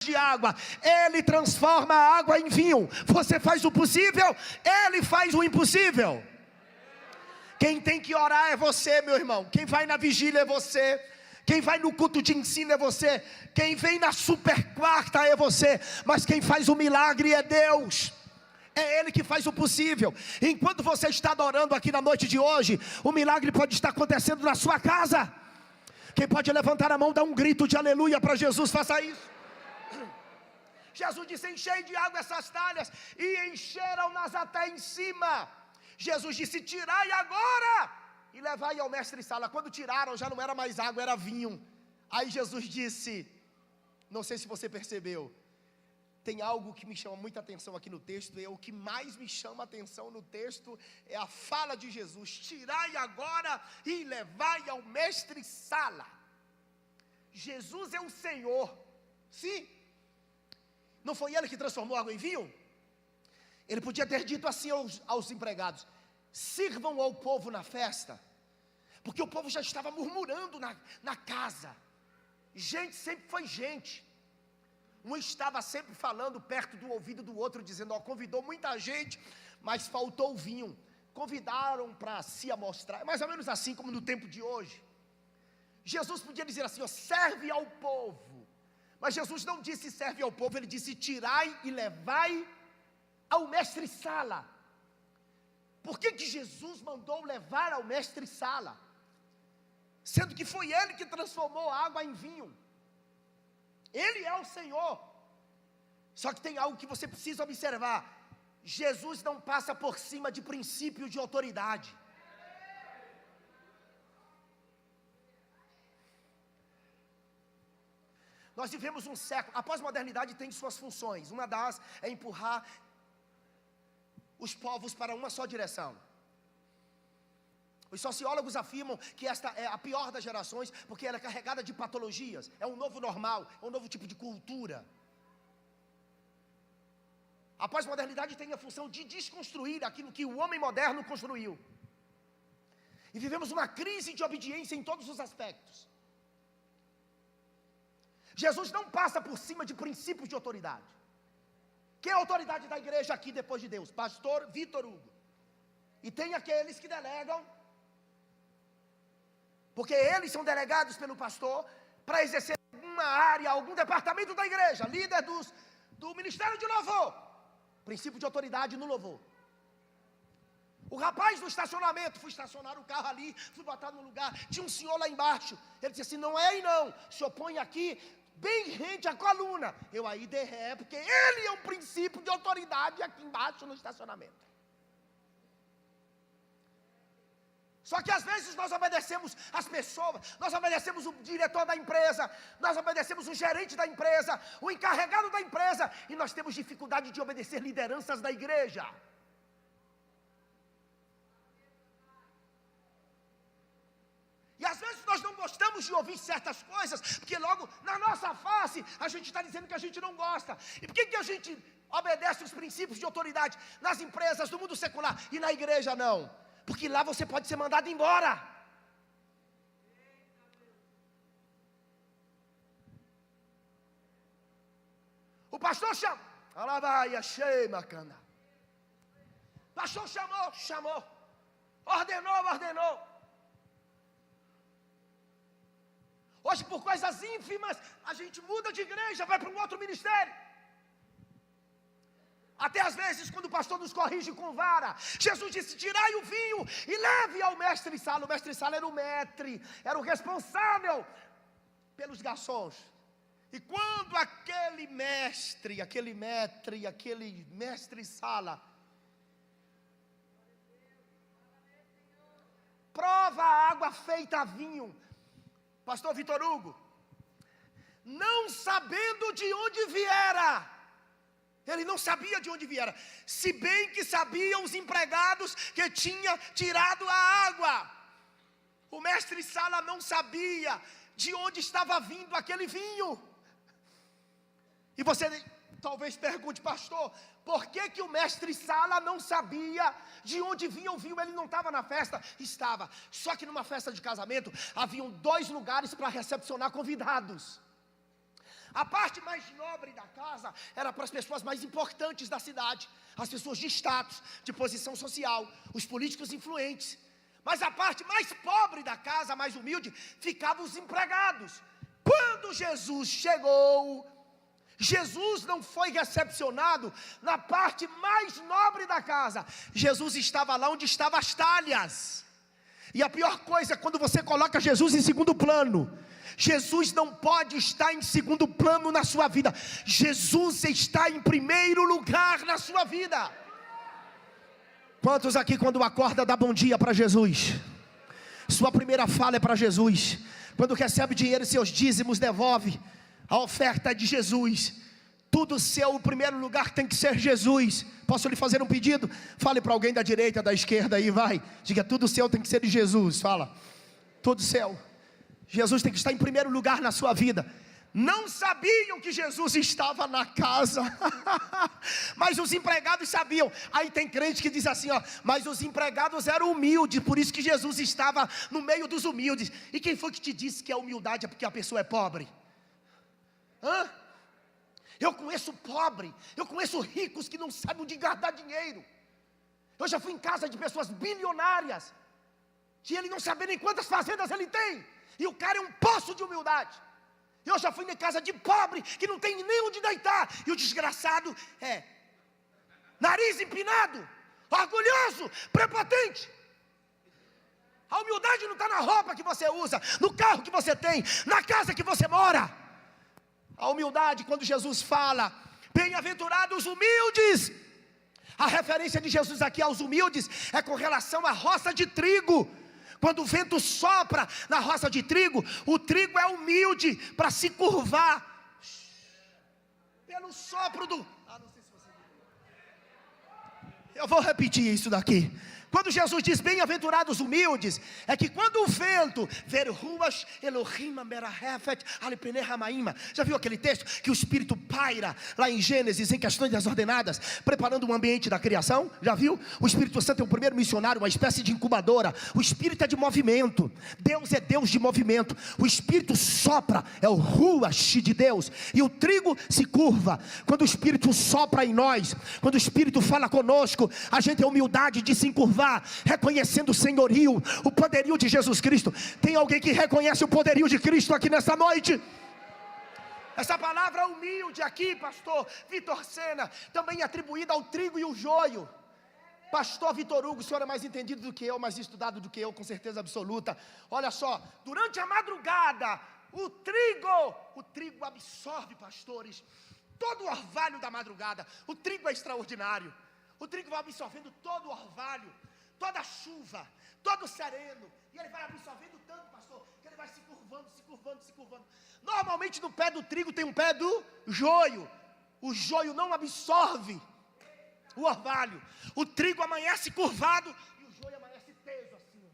de água, Ele transforma a água em vinho. Você faz o possível, Ele faz o impossível. Quem tem que orar é você, meu irmão. Quem vai na vigília é você. Quem vai no culto de ensino é você. Quem vem na super quarta é você. Mas quem faz o milagre é Deus. É Ele que faz o possível. Enquanto você está adorando aqui na noite de hoje, o milagre pode estar acontecendo na sua casa. Quem pode levantar a mão, dar um grito de aleluia para Jesus, faça isso. Jesus disse: enchei de água essas talhas, e encheram-nas até em cima. Jesus disse: tirai agora e levai ao mestre-sala. Quando tiraram, já não era mais água, era vinho. Aí Jesus disse, não sei se você percebeu, tem algo que me chama muita atenção aqui no texto, e o que mais me chama a atenção no texto é a fala de Jesus: tirai agora e levai ao mestre-sala. Jesus é o Senhor, sim. Não foi Ele que transformou água em vinho? Ele podia ter dito assim aos empregados: sirvam ao povo na festa, porque o povo já estava murmurando na casa. Gente sempre foi gente. Um estava sempre falando perto do ouvido do outro, dizendo: ó, convidou muita gente, mas faltou o vinho. Convidaram para se amostrar. É mais ou menos assim como no tempo de hoje. Jesus podia dizer assim: ó, serve ao povo. Mas Jesus não disse serve ao povo, Ele disse: tirai e levai ao mestre-sala. Por que Jesus mandou levar ao mestre-sala? Sendo que foi Ele que transformou a água em vinho. Ele é o Senhor. Só que tem algo que você precisa observar: Jesus não passa por cima de princípio de autoridade. Nós vivemos um século, a pós-modernidade tem suas funções. Uma das é empurrar os povos para uma só direção. Os sociólogos afirmam que esta é a pior das gerações, porque ela é carregada de patologias. É um novo normal, é um novo tipo de cultura. A pós-modernidade tem a função de desconstruir aquilo que o homem moderno construiu. E vivemos uma crise de obediência em todos os aspectos. Jesus não passa por cima de princípios de autoridade. Quem é a autoridade da igreja aqui depois de Deus? Pastor Vitor Hugo. E tem aqueles que delegam, porque eles são delegados pelo pastor para exercer alguma área, algum departamento da igreja, líder do ministério de louvor. Princípio de autoridade no louvor. O rapaz do estacionamento, fui estacionar o carro ali, fui botar no lugar, tinha um senhor lá embaixo. Ele disse assim: não é aí não, o senhor põe aqui bem rente à coluna. Eu aí dei ré, porque ele é um princípio de autoridade aqui embaixo no estacionamento. Só que às vezes nós obedecemos as pessoas, nós obedecemos o diretor da empresa, nós obedecemos o gerente da empresa, o encarregado da empresa, e nós temos dificuldade de obedecer lideranças da igreja. E às vezes nós não gostamos de ouvir certas coisas, porque logo na nossa face a gente está dizendo que a gente não gosta. E por que a gente obedece os princípios de autoridade nas empresas, no mundo secular, e na igreja não? Porque lá você pode ser mandado embora. O pastor chama, lá vai, achei, macana. Pastor chamou, ordenou. Hoje, por coisas ínfimas, a gente muda de igreja, vai para um outro ministério. Até às vezes, quando o pastor nos corrige com vara, Jesus disse: tirai o vinho e leve ao mestre-sala. O mestre-sala era o maître, era o responsável pelos garçons. E quando aquele mestre-sala prova a água feita a vinho, Pastor Vitor Hugo, não sabendo de onde viera, ele não sabia de onde viera, se bem que sabiam os empregados que tinha tirado a água. O mestre-sala não sabia de onde estava vindo aquele vinho. E você talvez pergunte: pastor, por que o mestre-sala não sabia de onde vinha o vinho? Ele não estava na festa? Estava. Só que numa festa de casamento, haviam 2 lugares para recepcionar convidados. A parte mais nobre da casa era para as pessoas mais importantes da cidade, as pessoas de status, de posição social, os políticos influentes. Mas a parte mais pobre da casa, mais humilde, ficavam os empregados. Quando Jesus chegou, Jesus não foi recepcionado na parte mais nobre da casa. Jesus estava lá onde estavam as talhas. E a pior coisa é quando você coloca Jesus em segundo plano. Jesus não pode estar em segundo plano na sua vida. Jesus está em primeiro lugar na sua vida. Quantos aqui quando acorda dá bom dia para Jesus? Sua primeira fala é para Jesus. Quando recebe dinheiro, seus dízimos devolve. A oferta é de Jesus. Tudo seu, o primeiro lugar tem que ser Jesus. Posso lhe fazer um pedido? Fale para alguém da direita, da esquerda aí, vai. Diga, tudo seu tem que ser de Jesus. Fala, tudo seu. Jesus tem que estar em primeiro lugar na sua vida. Não sabiam que Jesus estava na casa, mas os empregados sabiam. Aí tem crente que diz assim, ó, mas os empregados eram humildes, por isso que Jesus estava no meio dos humildes. E quem foi que te disse que a humildade é porque a pessoa é pobre? Eu conheço pobre, eu conheço ricos que não sabem onde guardar dinheiro. Eu já fui em casa de pessoas bilionárias, que ele não sabe nem quantas fazendas ele tem, e o cara é um poço de humildade. Eu já fui em casa de pobre, que não tem nem onde deitar, e o desgraçado é nariz empinado, orgulhoso, prepotente. A humildade não está na roupa que você usa, no carro que você tem, na casa que você mora. A humildade, quando Jesus fala, bem-aventurados humildes, a referência de Jesus aqui aos humildes é com relação à roça de trigo. Quando o vento sopra na roça de trigo, o trigo é humilde para se curvar pelo sopro do... não sei se você... Eu vou repetir isso daqui. Quando Jesus diz bem-aventurados humildes, é que quando o vento, já viu aquele texto que o Espírito paira lá em Gênesis, em questões das ordenadas, preparando um ambiente da criação? Já viu? O Espírito Santo é o primeiro missionário, uma espécie de incubadora. O Espírito é de movimento, Deus é Deus de movimento. O Espírito sopra, é o ruach de Deus, e o trigo se curva. Quando o Espírito sopra em nós, quando o Espírito fala conosco, a gente tem humildade de se encurvar, reconhecendo o senhorio, o poderio de Jesus Cristo. Tem alguém que reconhece o poderio de Cristo aqui nessa noite? Essa palavra humilde aqui, pastor Vitor Sena, também atribuída ao trigo e o joio. Pastor Vitor Hugo, o senhor é mais entendido do que eu, mais estudado do que eu, com certeza absoluta. Olha só, durante a madrugada, o trigo absorve, pastores, todo o orvalho da madrugada. O trigo é extraordinário. O trigo vai absorvendo todo o orvalho, toda a chuva, todo o sereno, e ele vai absorvendo tanto, pastor, que ele vai se curvando, se curvando, se curvando. Normalmente no pé do trigo tem um pé do joio. O joio não absorve o orvalho. O trigo amanhece curvado e o joio amanhece teso assim.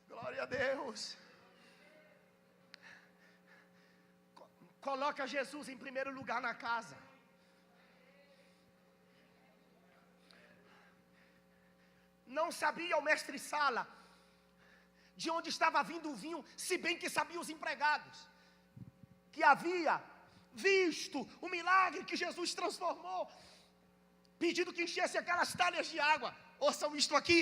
Glória a Deus. Coloca Jesus em primeiro lugar na casa. Não sabia o mestre Sala de onde estava vindo o vinho, se bem que sabia os empregados, que havia visto o milagre que Jesus transformou, pedindo que enchesse aquelas talhas de água. Ouçam isto aqui,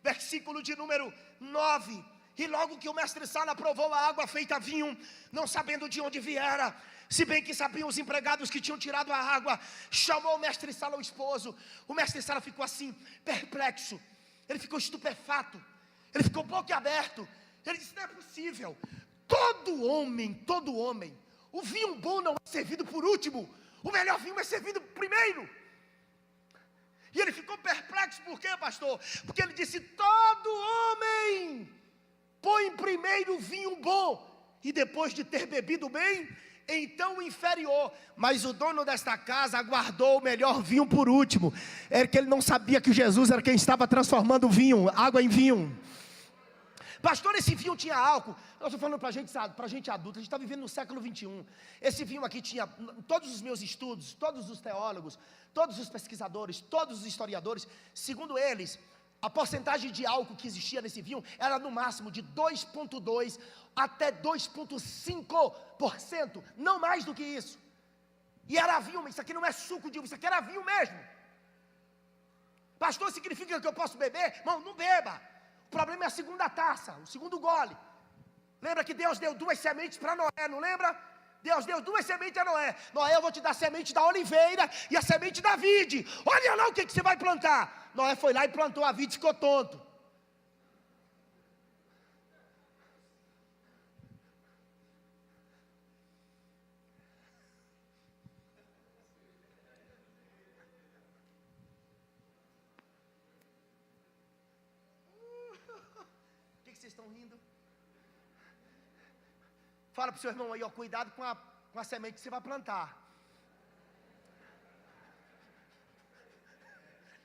versículo de número 9. E logo que o mestre Sala provou a água feita vinho, não sabendo de onde viera, se bem que sabiam os empregados que tinham tirado a água, chamou o mestre Sala ao esposo. O mestre Sala ficou assim, perplexo, ele ficou estupefato, ele ficou boquiaberto. Ele disse, não é possível, todo homem, o vinho bom não é servido por último, o melhor vinho é servido primeiro. E ele ficou perplexo, por quê, pastor? Porque ele disse, todo homem põe primeiro o vinho bom, e depois de ter bebido bem, então o inferior. Mas o dono desta casa aguardou o melhor vinho por último. É que ele não sabia que Jesus era quem estava transformando o vinho, água em vinho. Pastor, esse vinho tinha álcool. Eu estou falando para gente adulta, a gente está vivendo no século 21. Esse vinho aqui tinha, todos os meus estudos, todos os teólogos, todos os pesquisadores, todos os historiadores, segundo eles, A porcentagem de álcool que existia nesse vinho era no máximo de 2,2% até 2,5%, não mais do que isso. E era vinho, isso aqui não é suco de uva, isso aqui era vinho mesmo. Pastor, significa que eu posso beber? Irmão, não beba. O problema é a segunda taça, o segundo gole. Lembra que Deus deu 2 sementes para Noé, não lembra? Deus deu 2 sementes a Noé. Noé, eu vou te dar a semente da oliveira e a semente da vide. Olha lá o que você vai plantar. Noé foi lá e plantou a vide e ficou tonto. Por que vocês estão rindo? Fala para o seu irmão aí, ó, cuidado com a semente que você vai plantar.